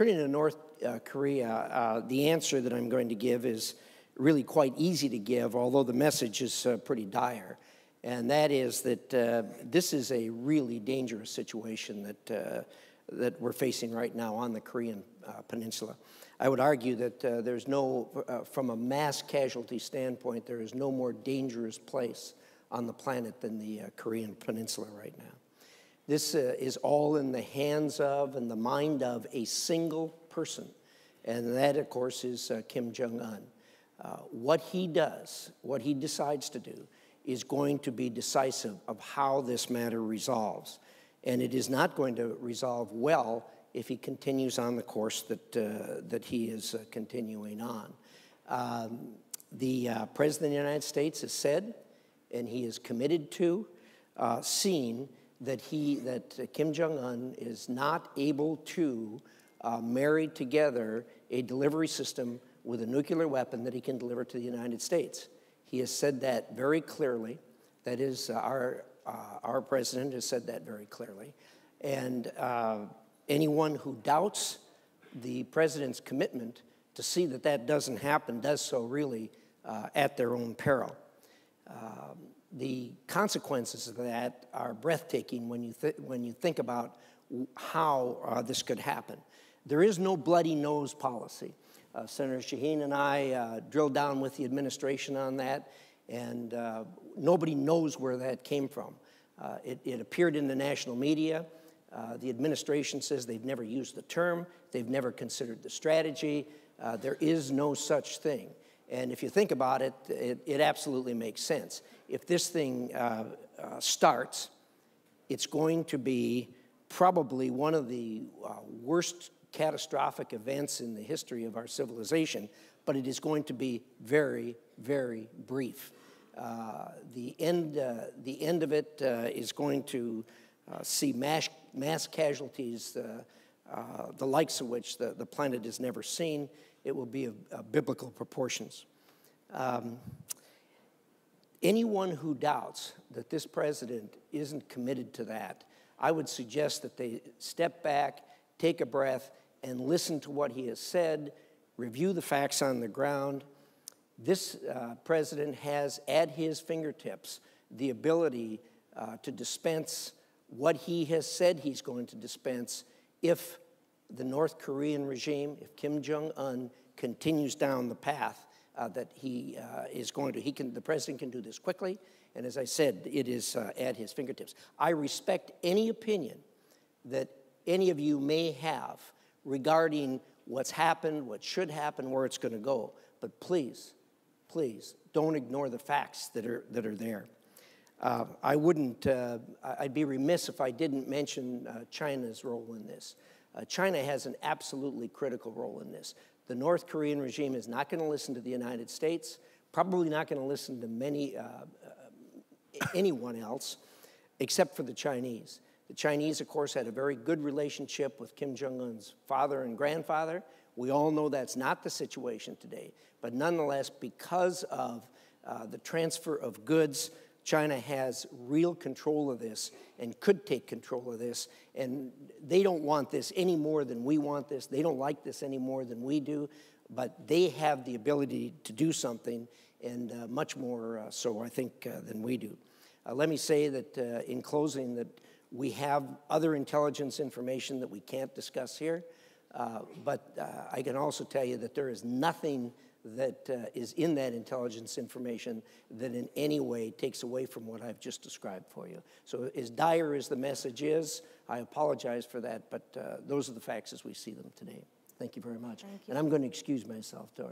Turning to North Korea, the answer that I'm going to give is really quite easy to give, although the message is pretty dire. And that is that this is a really dangerous situation that we're facing right now on the Korean Peninsula. I would argue that there's no, from a mass casualty standpoint, there is no more dangerous place on the planet than the Korean Peninsula right now. This is all in the hands of and the mind of a single person, and that, of course, is Kim Jong-un. What he does, what he decides to do, is going to be decisive of how this matter resolves. And it is not going to resolve well if he continues on the course that he is continuing on. The President of the United States has said, and he is committed to, seeing that Kim Jong-un is not able to marry together a delivery system with a nuclear weapon that he can deliver to the United States. He has said that very clearly. That is, our president has said that very clearly. And anyone who doubts the president's commitment to see that that doesn't happen does so really at their own peril. The consequences of that are breathtaking when you think about how this could happen. There is no bloody nose policy. Senator Shaheen and I drilled down with the administration on that, and nobody knows where that came from. It appeared in the national media. The administration says they've never used the term. They've never considered the strategy. There is no such thing. And if you think about it, it absolutely makes sense. If this thing starts, it's going to be probably one of the worst catastrophic events in the history of our civilization, but it is going to be very, very brief. The end of it is going to see mass casualties, the likes of which the planet has never seen. It will be of biblical proportions. Anyone who doubts that this president isn't committed to that, I would suggest that they step back, take a breath, and listen to what he has said, review the facts on the ground. This president has at his fingertips the ability to dispense what he has said he's going to dispense if the North Korean regime, if Kim Jong-un continues down the path that he is going to. The president can do this quickly, and as I said, it is at his fingertips. I respect any opinion that any of you may have regarding what's happened, what should happen, where it's going to go, but please, please don't ignore the facts that are there. I'd be remiss if I didn't mention China's role in this. China has an absolutely critical role in this. The North Korean regime is not going to listen to the United States, probably not going to listen to anyone else, except for the Chinese. The Chinese, of course, had a very good relationship with Kim Jong-un's father and grandfather. We all know that's not the situation today. But nonetheless, because of the transfer of goods, China has real control of this and could take control of this. And they don't want this any more than we want this. They don't like this any more than we do. But they have the ability to do something, and much more so, I think, than we do. Let me say that in closing that we have other intelligence information that we can't discuss here. But I can also tell you that there is nothing that is in that intelligence information that in any way takes away from what I've just described for you. So as dire as the message is, I apologize for that, but those are the facts as we see them today. Thank you very much. And I'm going to excuse myself, Tori.